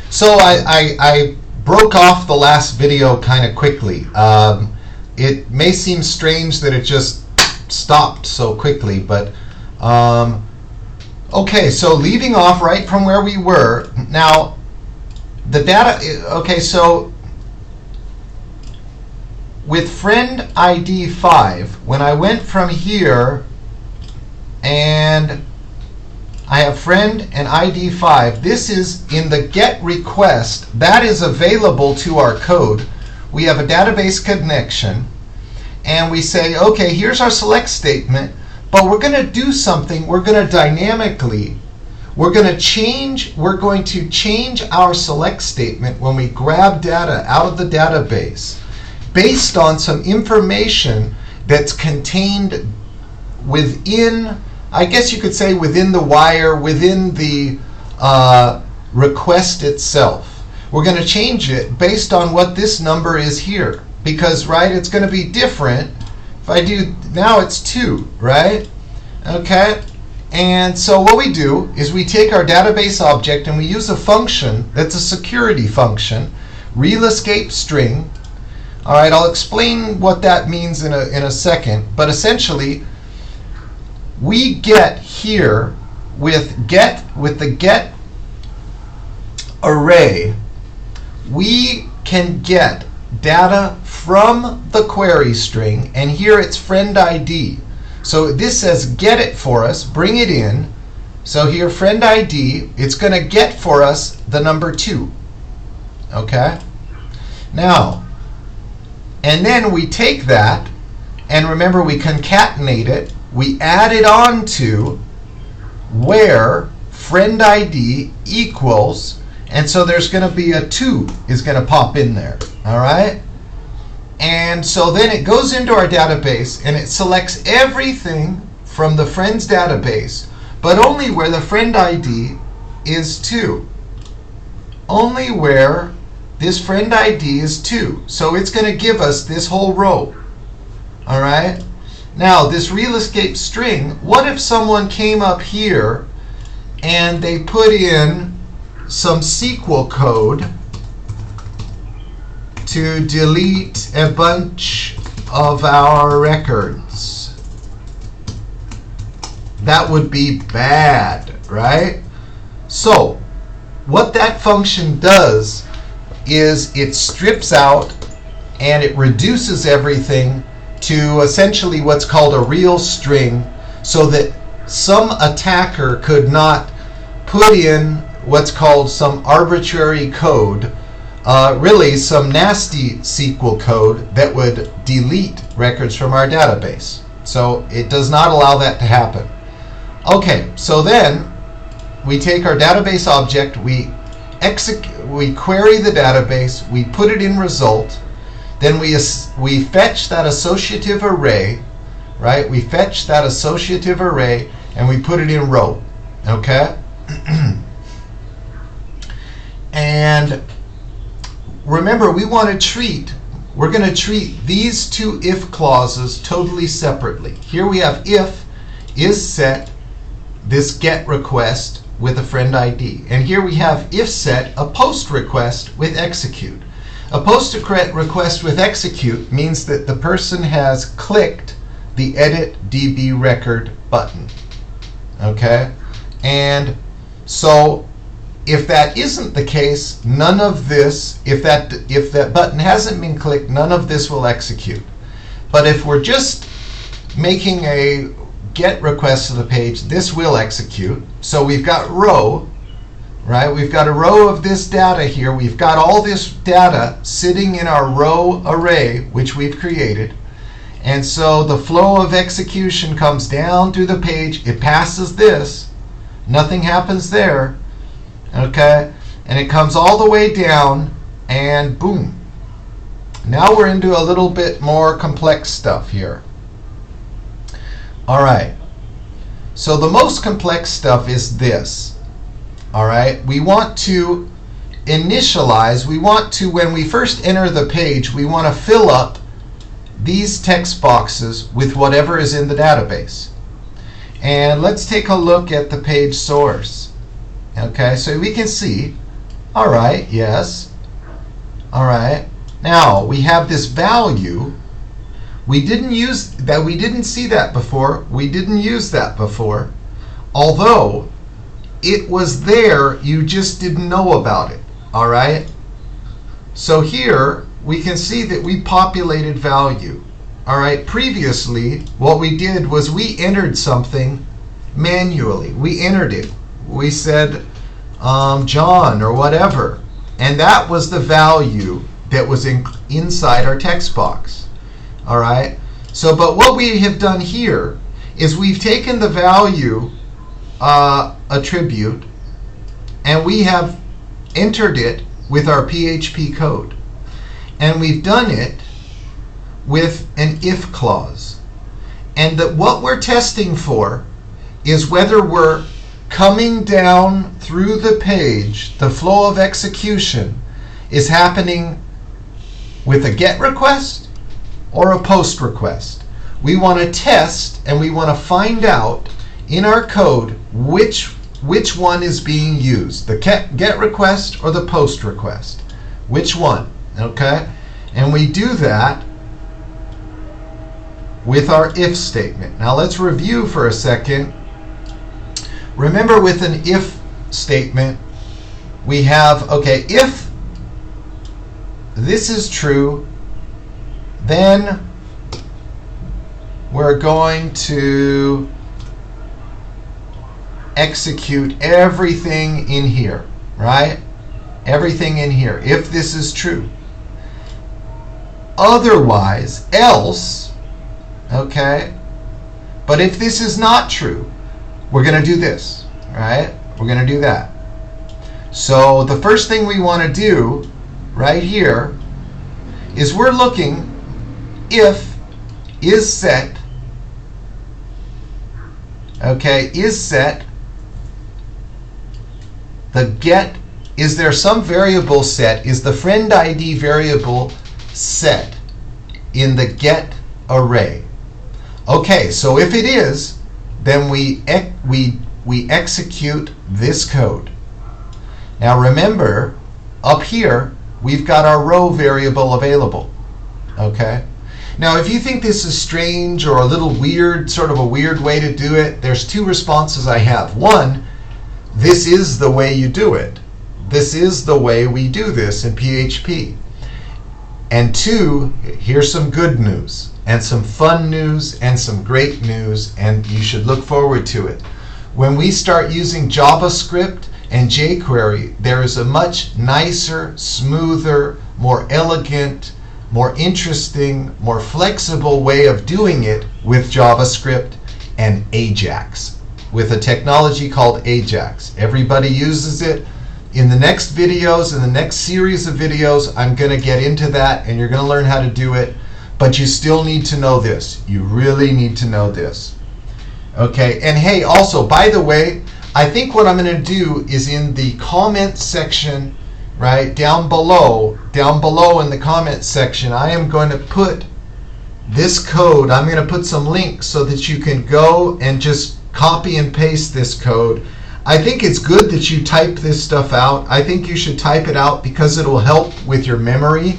So I broke off the last video kind of quickly. It may seem strange that it just stopped so quickly, but okay, so leaving off right from where we were. Now, the data, okay, so with friend ID 5, when I went from here and I have friend and ID 5, this is in the GET request. That is available to our code. We have a database connection, and we say, okay, here's our select statement, but we're going to do something. We're going to dynamically, we're going to change our select statement when we grab data out of the database based on some information that's contained within, I guess you could say, within the wire, within the request itself. We're going to change it based on what this number is here, because, right, it's going to be different. If I do, now it's 2, right? Okay, and so what we do is we take our database object and we use a function that's a security function, real escape string. All right, I'll explain what that means in a second, but essentially we get here with the get array, we can get data from the query string, and here it's friend ID. So this says get it for us, bring it in. So here friend ID, it's going to get for us the number 2. Okay? Now, and then we take that, and remember we concatenate it. We add it on to where friend ID equals, and so there's going to be a 2 is going to pop in there. All right? And so then it goes into our database and it selects everything from the friends database, but only where the friend ID is 2. Only where this friend ID is 2. So it's going to give us this whole row. All right? Now, this real escape string, what if someone came up here and they put in some SQL code to delete a bunch of our records? That would be bad, right? So, what that function does is it strips out and it reduces everything to essentially what's called a real string, so that some attacker could not put in what's called some arbitrary code, really some nasty SQL code that would delete records from our database. So it does not allow that to happen. Okay, so then we take our database object, we query the database, we put it in result, then we fetch that associative array, right? We fetch that associative array and we put it in row, okay? And remember, we're going to treat these two if clauses totally separately. Here we have if is set this get request with a friend ID. And here we have if set a post request with execute. A post request with execute means that the person has clicked the edit DB record button. Okay? And so if that isn't the case, none of this, if that button hasn't been clicked, none of this will execute. But if we're just making a get request to the page, this will execute. So we've got row, right? We've got a row of this data here. We've got all this data sitting in our row array, which we've created. And so the flow of execution comes down through the page. It passes this. Nothing happens there. Okay? And it comes all the way down, and boom. Now we're into a little bit more complex stuff here. All right. So the most complex stuff is this. All right, we want to initialize, when we first enter the page, we want to fill up these text boxes with whatever is in the database. And let's take a look at the page source. Okay, so we can see All right, yes. All right. Now we have this value. We didn't use that. We didn't see that before. We didn't use that before. Although it was there, you just didn't know about it. All right. So here we can see that we populated value. All right. Previously, what we did was we entered something manually. We entered it. We said John or whatever, and that was the value that was inside our text box. All right. So, but what we have done here is we've taken the value attribute and we have entered it with our PHP code, and we've done it with an if clause, and that what we're testing for is whether we're coming down through the page, the flow of execution is happening with a GET request or a POST request. We want to test and we want to find out in our code which one is being used, the GET request or the POST request. Which one? Okay? And we do that with our if statement. Now let's review for a second. Remember, with an if statement, we have, okay, if this is true, then we're going to execute everything in here, right? Everything in here, if this is true. Otherwise, else, okay? But if this is not true, we're going to do this, right? We're going to do that. So the first thing we want to do right here is we're looking if is set, okay, is set, the get, is there some variable set, is the friend ID variable set in the get array? Okay, so if it is, then we execute this code. Now remember, up here we've got our row variable available. Okay. Now if you think this is strange or a little weird, sort of a weird way to do it, there's two responses I have. One, this is the way you do it. This is the way we do this in PHP. And two, here's some good news, and some fun news, and some great news, and you should look forward to it. When we start using JavaScript and jQuery, there is a much nicer, smoother, more elegant, more interesting, more flexible way of doing it with JavaScript and Ajax, with a technology called Ajax. Everybody uses it. In the next videos, in the next series of videos, I'm going to get into that, and you're going to learn how to do it. But you still need to know this. You really need to know this. Okay, and hey, also, by the way, I think what I'm going to do is in the comment section, right, down below in the comment section, I am going to put this code, I'm going to put some links so that you can go and just copy and paste this code. I think it's good that you type this stuff out. I think you should type it out because it will help with your memory,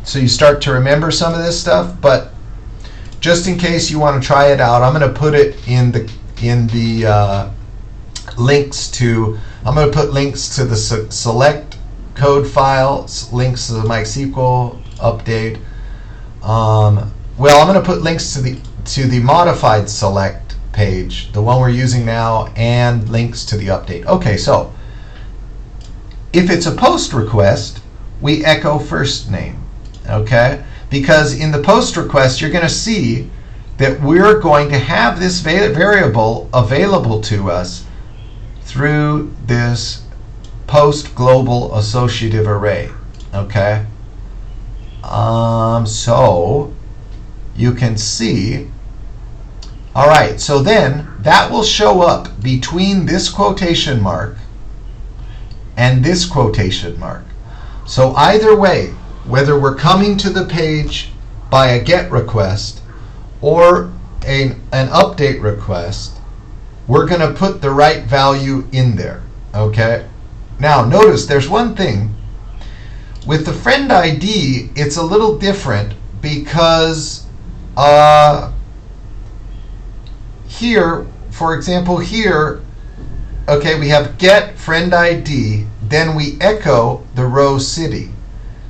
so you start to remember some of this stuff. But just in case you want to try it out, I'm going to put it in the links to. I'm going to put links to the select code files, links to the MySQL update. Well, I'm going to put links to the modified select page, the one we're using now, and links to the update. Okay, so if it's a POST request, we echo first name, okay? Because in the POST request, you're going to see that we're going to have this variable available to us through this POST global associative array, okay? So you can see. All right, so then that will show up between this quotation mark and this quotation mark. So either way, whether we're coming to the page by a GET request or an update request, we're going to put the right value in there, okay? Now notice there's one thing. With the friend ID, it's a little different because here, for example, here, okay, we have get friend ID, then we echo the row city.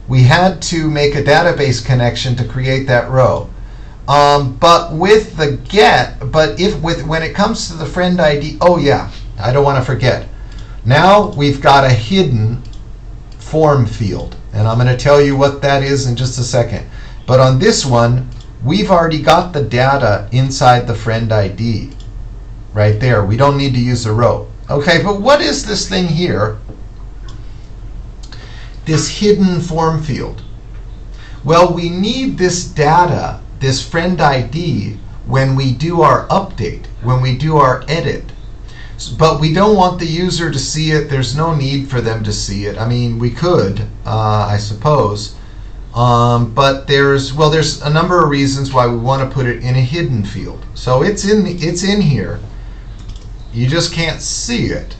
We had to make a database connection to create that row. But with the get, when it comes to the friend ID, oh yeah, I don't want to forget. Now we've got a hidden form field, and I'm going to tell you what that is in just a second. But on this one, we've already got the data inside the friend ID right there. We don't need to use a row. Okay, but what is this thing here? This hidden form field. Well, we need this data, this friend ID, when we do our update, when we do our edit. But we don't want the user to see it. There's no need for them to see it. I mean, we could, I suppose. But there's a number of reasons why we want to put it in a hidden field. So it's in here. You just can't see it,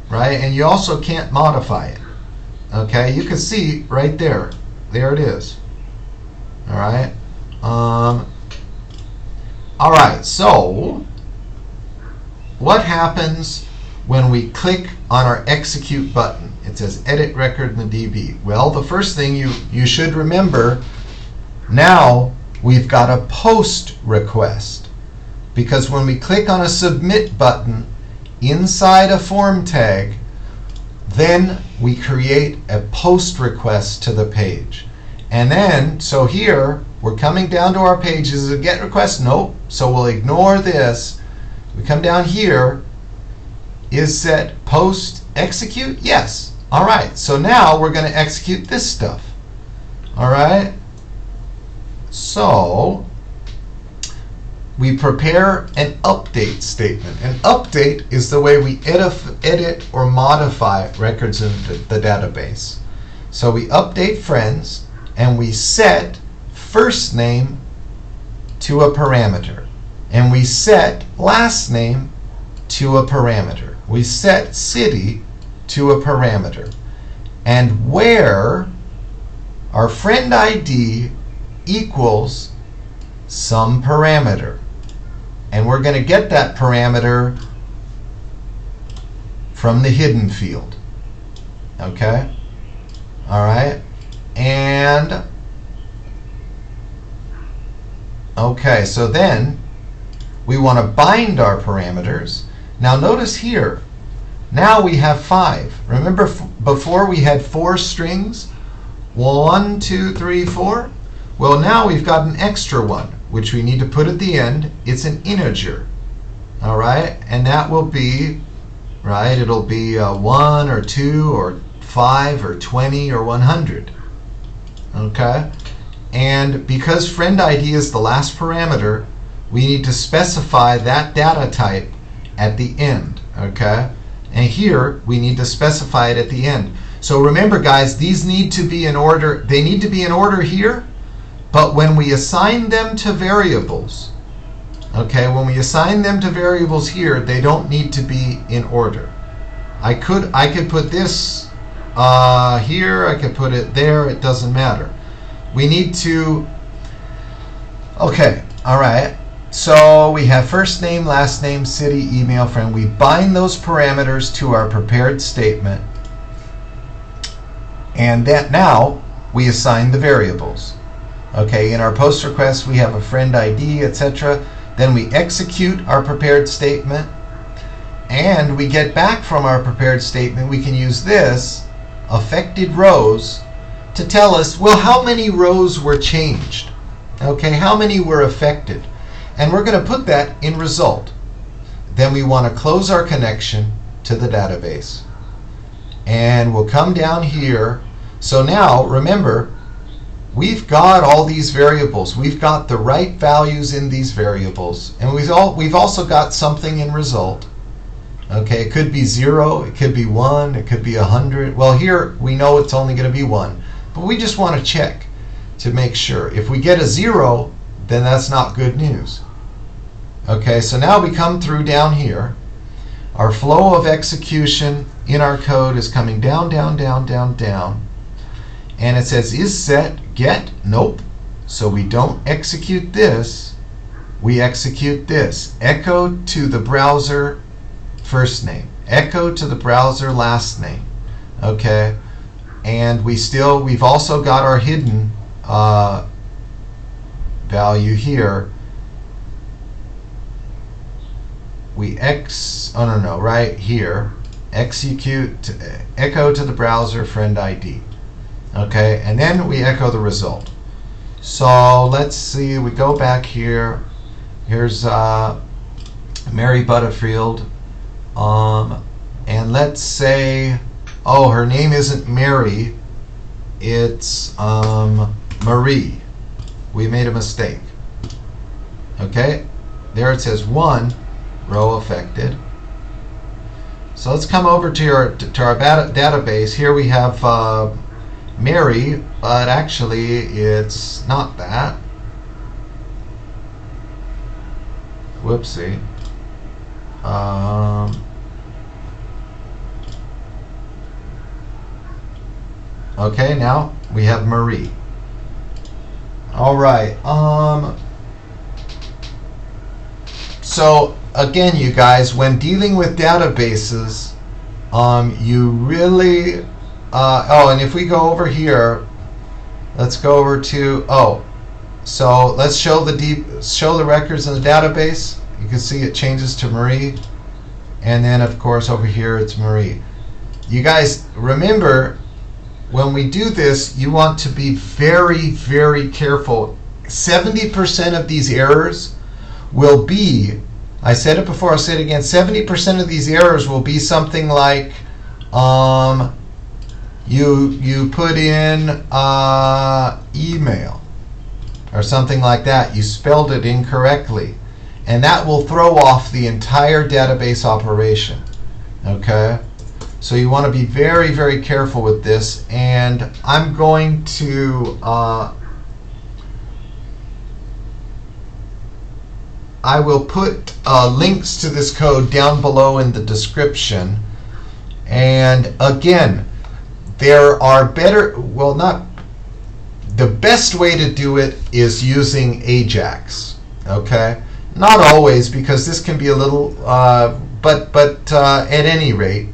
right? And you also can't modify it. Okay, you can see right there. There it is. All right. All right. So what happens when we click on our execute button? It says edit record in the DB. Well, the first thing you should remember, now we've got a post request, because when we click on a submit button inside a form tag, then we create a post request to the page. And then, so here, we're coming down to our page. Is it a get request? Nope. So we'll ignore this. We come down here. Is set post execute? Yes. All right. So now we're going to execute this stuff. All right. So we prepare an update statement. An update is the way we edit or modify records in the database. So we update friends, and we set first name to a parameter. And we set last name to a parameter. We set city to a parameter. And where our friend ID equals some parameter. And we're going to get that parameter from the hidden field. Okay? All right? And, okay, so then we want to bind our parameters. Now notice here, now we have 5. Remember before we had 4 strings? 1, 2, 3, 4? Well, now we've got an extra one, which we need to put at the end. It's an integer. All right? And that will be, right, it'll be 1 or 2 or 5 or 20 or 100. Okay? And because friend ID is the last parameter, we need to specify that data type at the end. Okay? And here we need to specify it at the end. So remember, guys, these need to be in order. They need to be in order here, but when we assign them to variables, okay, when we assign them to variables here, they don't need to be in order. I could put this here, I could put it there, it doesn't matter. We need to, okay, all right. So we have first name, last name, city, email, friend. We bind those parameters to our prepared statement. And that now we assign the variables. Okay, in our post request we have a friend ID, etc. Then we execute our prepared statement, and we get back from our prepared statement. We can use this affected rows to tell us, well, how many rows were changed? Okay, how many were affected? And we're going to put that in result. Then we want to close our connection to the database. And we'll come down here. So now, remember, we've got all these variables. We've got the right values in these variables. And we've also got something in result. Okay, it could be 0, it could be 1, it could be 100. Well, here we know it's only going to be 1. But we just want to check to make sure. If we get a 0, then that's not good news. Okay, so now we come through down here. Our flow of execution in our code is coming down, down, down, down, down. And it says is set get. Nope. So we don't execute this. We execute this. Echo to the browser first name. Echo to the browser last name. Okay. And we've also got our hidden value here. Right here. Execute, echo to the browser friend ID. Okay, and then we echo the result. So let's see, we go back here. Here's Mary Butterfield. And let's say, oh, her name isn't Mary, it's Marie. We made a mistake. Okay, there it says 1 row affected. So let's come over to our database. Here we have Mary, but actually it's not that. Whoopsie. Okay, now we have Marie. All right. So again, you guys, when dealing with databases, you really and if we go over here, let's go over to so let's show the records in the database. You can see it changes to Marie, and then of course over here it's Marie. You guys remember, when we do this, you want to be very, very careful. 70% of these errors will be, I said it before, I'll say it again, 70% of these errors will be something like you put in email or something like that. You spelled it incorrectly, and that will throw off the entire database operation. Okay? So you want to be very, very careful with this, and I'm going to I will put links to this code down below in the description. And again, there are better, well, not, the best way to do it is using Ajax. Okay? Not always, because this can be a little, but at any rate,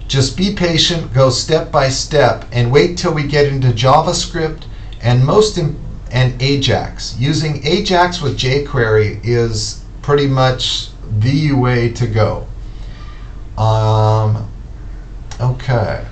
just be patient, go step by step, and wait till we get into JavaScript and Ajax. Using Ajax with jQuery is pretty much the way to go. Okay.